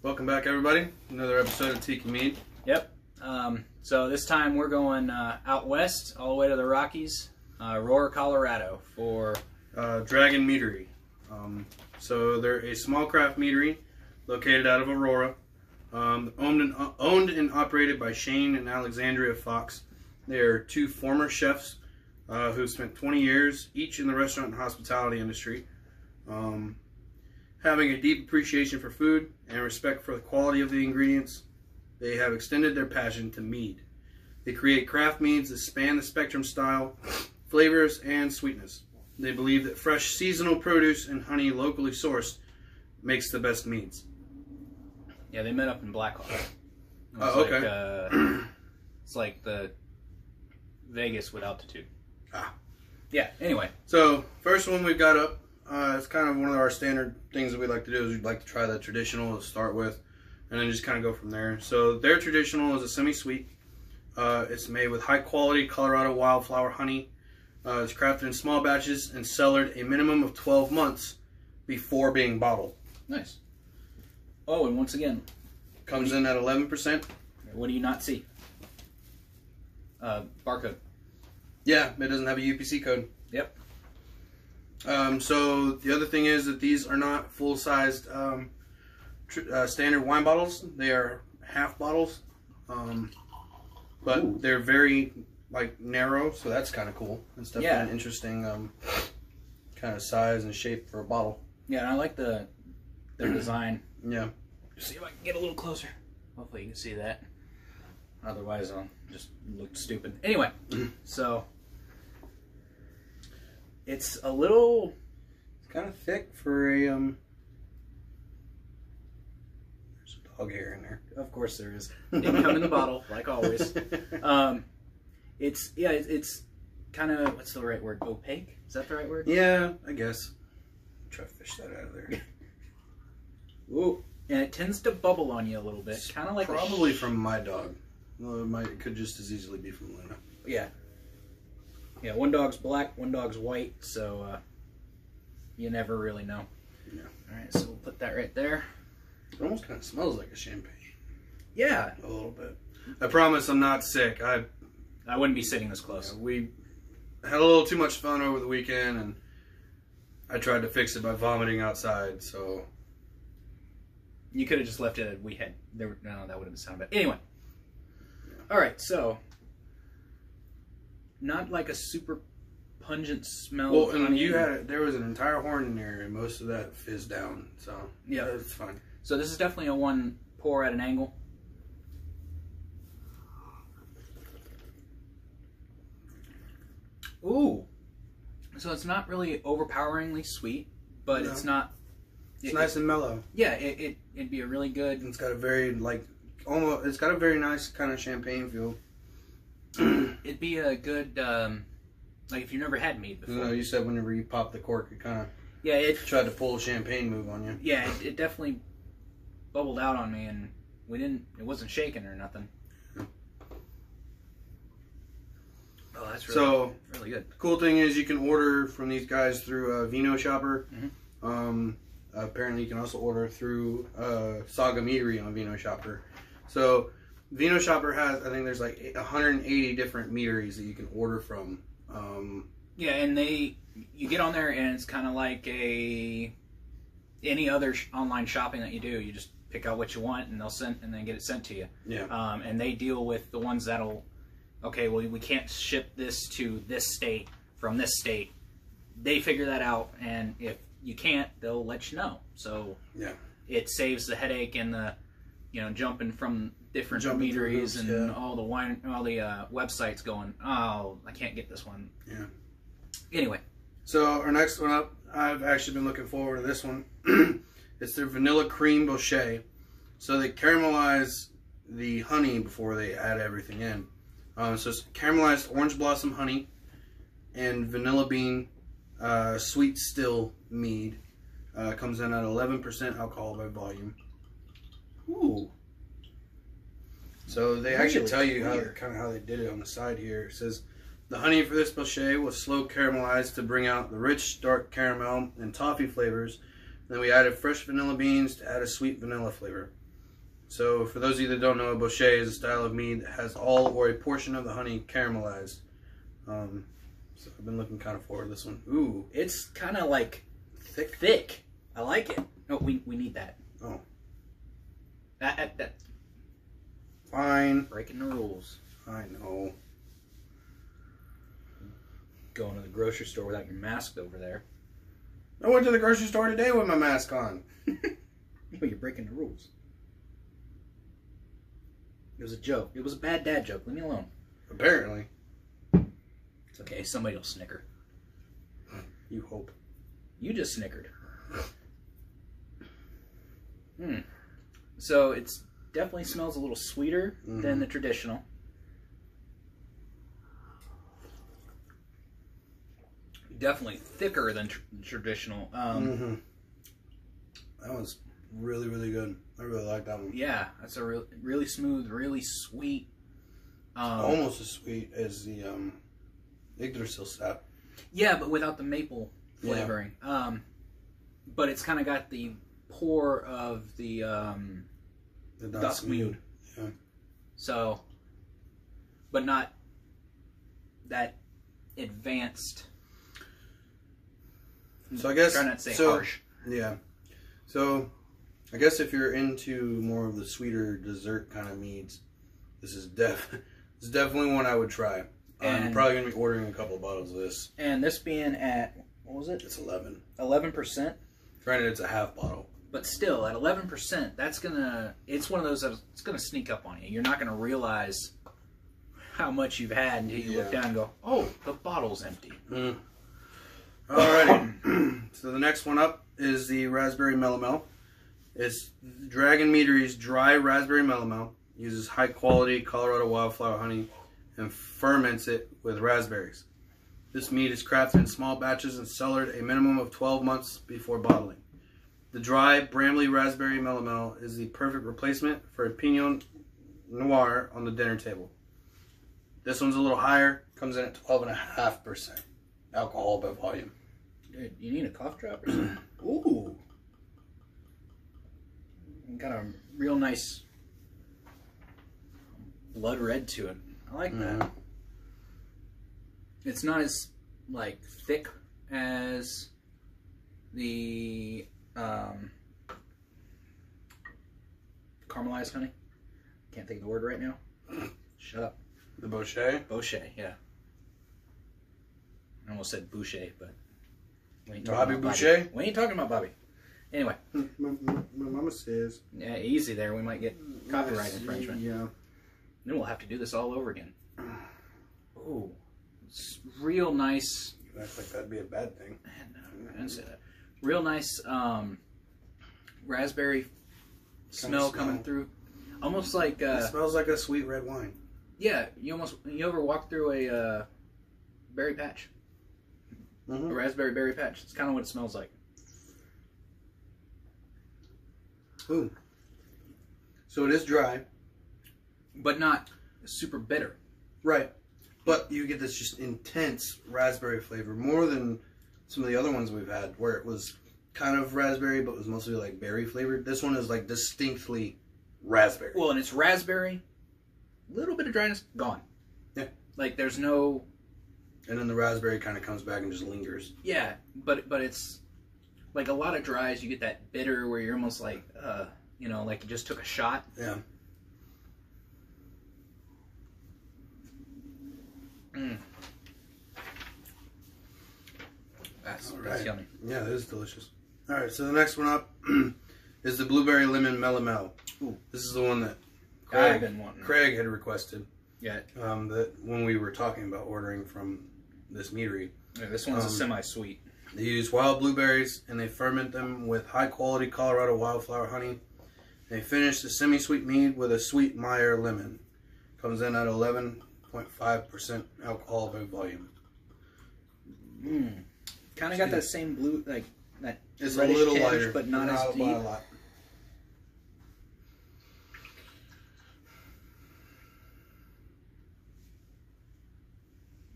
Welcome back, everybody. Another episode of Tiki Mead. Yep. So this time we're going out west, all the way to the Rockies, Aurora, Colorado, for Dragon Meadery. So they're a small craft meadery located out of Aurora, owned and operated by Shane and Alexandria Fox. They are two former chefs who spent 20 years each in the restaurant and hospitality industry. Having a deep appreciation for food and respect for the quality of the ingredients, they have extended their passion to mead. They create craft meads that span the spectrum style, flavors, and sweetness. They believe that fresh seasonal produce and honey locally sourced makes the best meads. Yeah, they met up in Blackhawk. Oh, okay. It's like the Vegas with altitude. Ah. Yeah, anyway. So, first one we've got up, it's kind of one of our standard things that we like to do is we'd like to try the traditional to start with, and then just kind of go from there. So their traditional is a semi-sweet. It's made with high-quality Colorado wildflower honey. It's crafted in small batches and cellared a minimum of 12 months before being bottled. Nice. Oh, and once again, Comes in at 11%. what do you not see? Barcode. Yeah, it doesn't have a UPC code. Yep. So the other thing is that these are not full-sized standard wine bottles. They are half bottles, but Ooh. they're very narrow, so that's kind of cool. It's definitely an interesting kind of size and shape for a bottle. Yeah, and I like their design. Yeah. See if I can get a little closer. Hopefully you can see that. Otherwise I'll just look stupid. Anyway, so it's a little... It's kind of thick for a there's a dog hair in there. Of course there is. Didn't come in the bottle, like always. It's kind of, what's the right word? Opaque? Is that the right word? Yeah, I guess. Try to fish that out of there. Ooh, and it tends to bubble on you a little bit, kind of like probably from my dog. Well, it could just as easily be from Luna. Yeah. Yeah, one dog's black, one dog's white, so you never really know. Yeah. Alright, so we'll put that right there. It almost kind of smells like a champagne. Yeah. A little bit. I promise I'm not sick. I wouldn't be sitting this close. We had a little too much fun over the weekend, and I tried to fix it by vomiting outside, so... You could have just left it at we had. No, that would have sounded bad. Anyway. Yeah. Alright, so... Not like a super pungent smell. Well, and there was an entire horn in there, and most of that fizzed down, so yeah, it's fine. So this is definitely a one pour at an angle. Ooh. So it's not really overpoweringly sweet, but it's not... It's nice and mellow. Yeah, it'd be a really good... It's got a very, it's got a very nice kind of champagne feel. It'd be a good, like if you've never had mead before. No, you said whenever you pop the cork, it kind of tried to pull a champagne move on you. Yeah, it definitely bubbled out on me, and it wasn't shaking or nothing. Oh, that's really good. The cool thing is you can order from these guys through Vino Shopper. Mm-hmm. Apparently you can also order through Saga Meadery on Vino Shopper. So Vino Shopper has, I think there's like 180 different meaderies that you can order from. Yeah, and you get on there and it's kind of like any other online shopping that you do. You just pick out what you want and and then get it sent to you. Yeah. And they deal with the ones that'll, okay, well we can't ship this to this state from this state. They figure that out, and if you can't, they'll let you know. So yeah, it saves the headache and the jumping from different meaderies and all the websites going, oh, I can't get this one. Yeah. Anyway, so our next one up, I've actually been looking forward to this one. It's their vanilla cream boucher. So they caramelize the honey before they add everything in. So it's caramelized orange blossom honey and vanilla bean sweet still mead. Comes in at 11% alcohol by volume. Ooh. So they actually tell you how they did it on the side here. It says the honey for this boucher was slow caramelized to bring out the rich dark caramel and toffee flavors. Then we added fresh vanilla beans to add a sweet vanilla flavor. So, for those of you that don't know, a boucher is a style of mead that has all or a portion of the honey caramelized. So I've been looking kind of forward to this one. Ooh. It's kind of like thick. I like it. No, we need that. Oh. That. Fine. Breaking the rules. I know. Going to the grocery store without your mask over there. I went to the grocery store today with my mask on. You're breaking the rules. It was a joke. It was a bad dad joke. Leave me alone. Apparently. It's okay. Somebody will snicker. You hope. You just snickered. So it's definitely smells a little sweeter than the traditional. Definitely thicker than traditional. That was really, really good. I really like that one. Yeah, that's a really smooth, really sweet. Almost as sweet as the Yggdrasil sap. Yeah, but without the maple flavoring. Yeah. But it's kind of got the pour of the dusk mead. Yeah. So, but not that advanced. So I guess try not to say harsh. Yeah. So I guess if you're into more of the sweeter dessert kind of meads, this is definitely one I would try. I'm probably gonna be ordering a couple of bottles of this. And this being at what was it? It's 11. 11%. Granted, it's a half bottle. But still, at 11%, it's one of those that it's gonna sneak up on you. You're not gonna realize how much you've had until you look down and go, oh, the bottle's empty. Alrighty. So the next one up is the Raspberry Melomel. It's Dragon Meadery's dry raspberry melomel. Uses high quality Colorado wildflower honey and ferments it with raspberries. This mead is crafted in small batches and cellared a minimum of 12 months before bottling. The dry, brambly raspberry melomel is the perfect replacement for a Pinot Noir on the dinner table. This one's a little higher, comes in at 12.5% alcohol by volume. Dude, you need a cough drop or something? Ooh. Got a real nice blood red to it. I like that. It's not as like thick as the caramelized honey. Can't think of the word right now. Shut up. The Boucher? Boucher, yeah. I almost said Boucher, but we ain't Bobby Boucher? We ain't talking about Bobby. Anyway. My mama says. Yeah, easy there. We might get copyright infringement. Yeah. Then we'll have to do this all over again. Oh, it's real nice. You act like that'd be a bad thing. No, I didn't say that. Real nice raspberry smell coming through. Almost like... it smells like a sweet red wine. Yeah, you ever walk through a berry patch? A raspberry berry patch. It's kind of what it smells like. Ooh. So it is dry. But not super bitter. Right. But you get this just intense raspberry flavor. More than some of the other ones we've had where it was kind of raspberry but was mostly like berry flavored. This one is like distinctly raspberry. Well, and it's raspberry. Little bit of dryness. Gone. Yeah. Like there's no... And then the raspberry kind of comes back and just lingers. Yeah. But it's... Like a lot of dries, you get that bitter where you're almost like, you know, like you just took a shot. Yeah. That's yummy. Yeah, that is delicious. All right, so the next one up is the Blueberry Lemon Melomel. Ooh. This is the one that Craig had requested. Yeah. That when we were talking about ordering from this meadery. Yeah, this one's a semi-sweet. They use wild blueberries and they ferment them with high-quality Colorado wildflower honey. They finish the semi-sweet mead with a sweet Meyer lemon. Comes in at 11.5% alcohol by volume. Kind of got that same blue, like that. It's a little tinge, lighter, but not as deep. By a lot.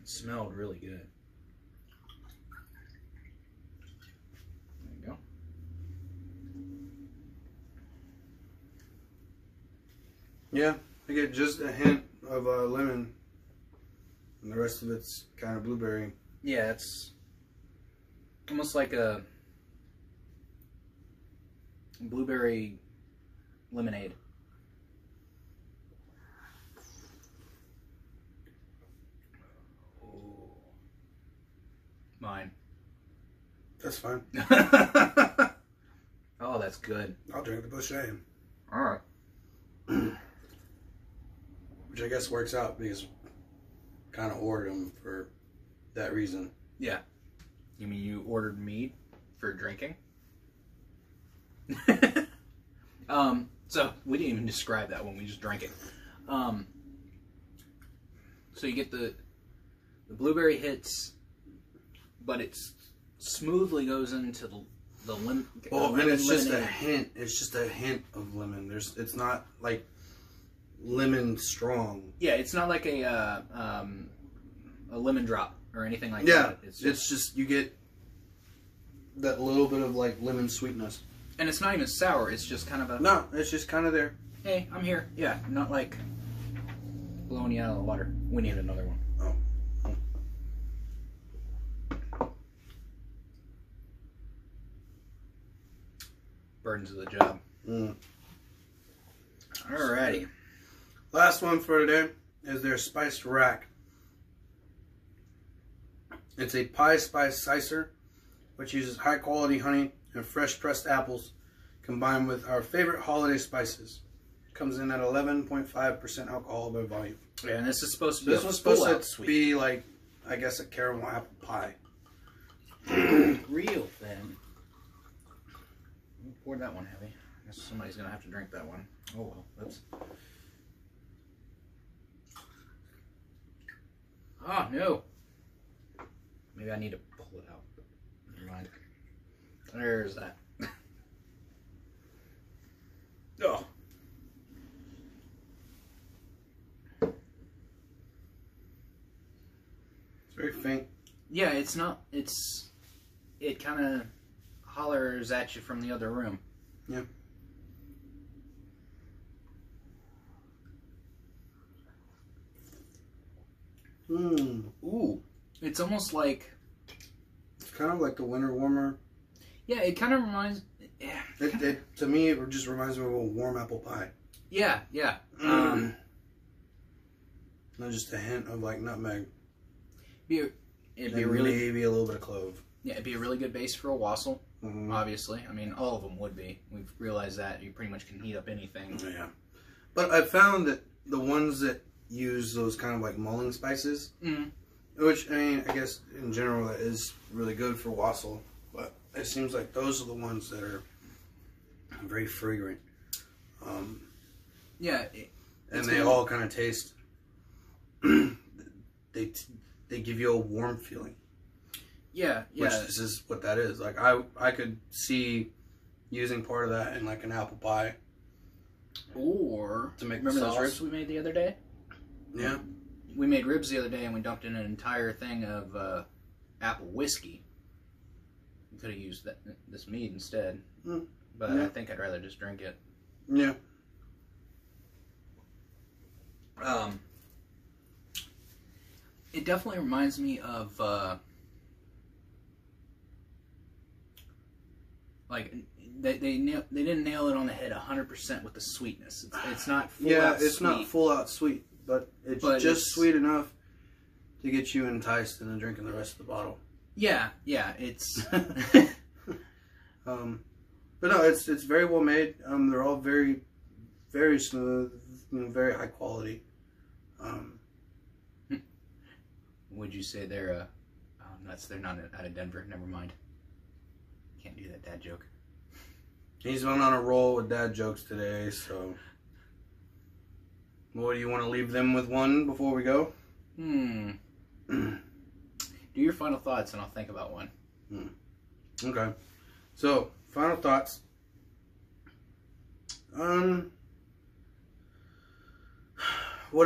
It smelled really good. There you go. Yeah, I get just a hint of lemon, and the rest of it's kind of blueberry. Yeah, it's almost like a blueberry lemonade. Oh. Mine. That's fine. Oh, that's good. I'll drink the Boucher. All right. Which I guess works out because kind of ordered them for that reason. Yeah. You mean you ordered mead for drinking? So we didn't even describe that when we just drank it. So you get the blueberry hits, but it's smoothly goes into the lemon. Oh, and it's just a hint. It's just a hint of lemon. It's not like lemon strong. Yeah, it's not like a lemon drop or anything like that. Yeah, it's just you get that little bit of like lemon sweetness. And it's not even sour. It's just kind of a... No, it's just kind of there. Hey, I'm here. Yeah, not like blowing you out of the water. We need another one. Burdens of the job. Alrighty. Last one for today is their spiced rack. It's a pie spice sicer, which uses high quality honey and fresh pressed apples combined with our favorite holiday spices. Comes in at 11.5% alcohol by volume. Yeah, and this is supposed to be this was supposed to be like, I guess, a caramel apple pie. Real thin. Poured that one heavy. I guess somebody's gonna have to drink that one. Oh well. Oops. Oh no. Maybe I need to pull it out. Never mind. There's that. Oh. It's very faint. Yeah, it's not. It kind of hollers at you from the other room. Yeah. Ooh. It's almost like... It's kind of like the winter warmer. Yeah, it kind of reminds... Yeah. To me, it just reminds me of a warm apple pie. Yeah, yeah. And just a hint of like nutmeg. It'd be really... Maybe a little bit of clove. Yeah, it'd be a really good base for a wassail, obviously. I mean, all of them would be. We've realized that. You pretty much can heat up anything. Yeah. But I found that the ones that use those kind of like mulling spices, which, I mean, I guess in general that is really good for wassail, but it seems like those are the ones that are very fragrant. Yeah. And they all kind of taste, they give you a warm feeling. Yeah, yeah. Which this is what that is. Like, I could see using part of that in like an apple pie. Or, to make remember those ribs we made the other day? Yeah. We made ribs the other day and we dumped in an entire thing of apple whiskey. We could have used this mead instead. But I think I'd rather just drink it. Yeah. It definitely reminds me of like they didn't nail it on the head 100% with the sweetness. It's not full out sweet. It's not full out sweet, but it's just sweet enough to get you enticed into drinking the rest of the bottle. Yeah, it's but no, it's very well made. They're all very, very smooth, very high quality. Would you say they're oh nuts, they're not out of Denver, never mind. Can't do that dad joke. He's been on a roll with dad jokes today, so what, do you want to leave them with one before we go? Do your final thoughts and I'll think about one. Okay. So, final thoughts. Would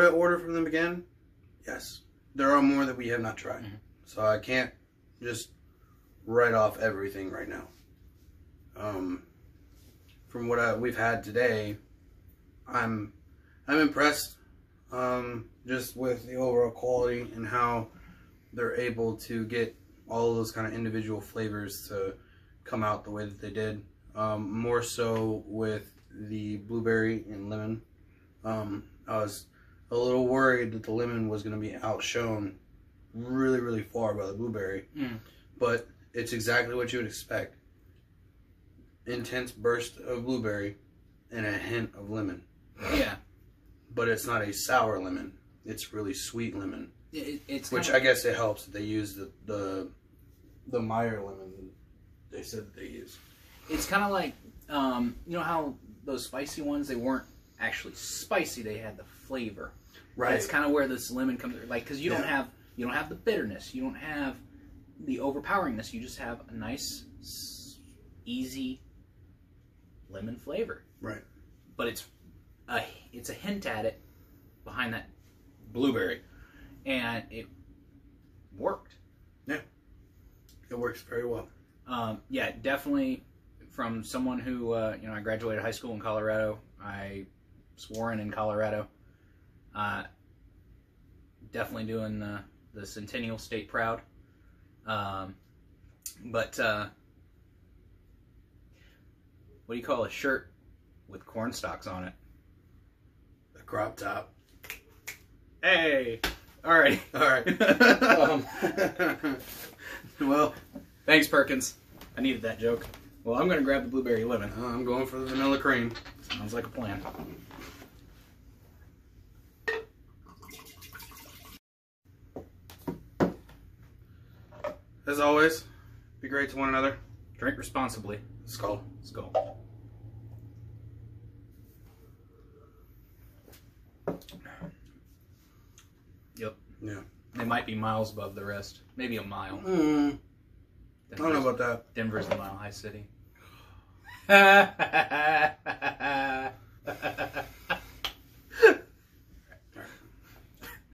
I order from them again? Yes. There are more that we have not tried. So I can't just write off everything right now. From what we've had today, I'm I'm impressed just with the overall quality and how they're able to get all of those kind of individual flavors to come out the way that they did. More so with the blueberry and lemon. I was a little worried that the lemon was going to be outshone really, really far by the blueberry. But it's exactly what you would expect. Intense burst of blueberry and a hint of lemon. Yeah. But it's not a sour lemon. It's really sweet lemon. It's which I guess it helps that they use the Meyer lemon they said that they use. It's kind of like, you know how those spicy ones, they weren't actually spicy, they had the flavor. Right. That's kind of where this lemon comes, like, because you don't have the bitterness, you don't have the overpoweringness, you just have a nice, easy lemon flavor. Right. But it's a hint at it behind that blueberry, and it worked. Yeah, it works very well. Yeah, definitely. From someone who you know, I graduated high school in Colorado. I swore in Colorado. Definitely doing the Centennial State proud. But what do you call a shirt with corn stalks on it? A crop top. Hey! Alright. Alright. Well, thanks, Perkins. I needed that joke. Well, I'm going to grab the blueberry lemon. I'm going for the vanilla cream. Sounds like a plan. As always, be great to one another. Drink responsibly. Skull. Skull. Yep. Yeah. They might be miles above the rest. Maybe a mile. I don't know about that. Denver's the mile high city.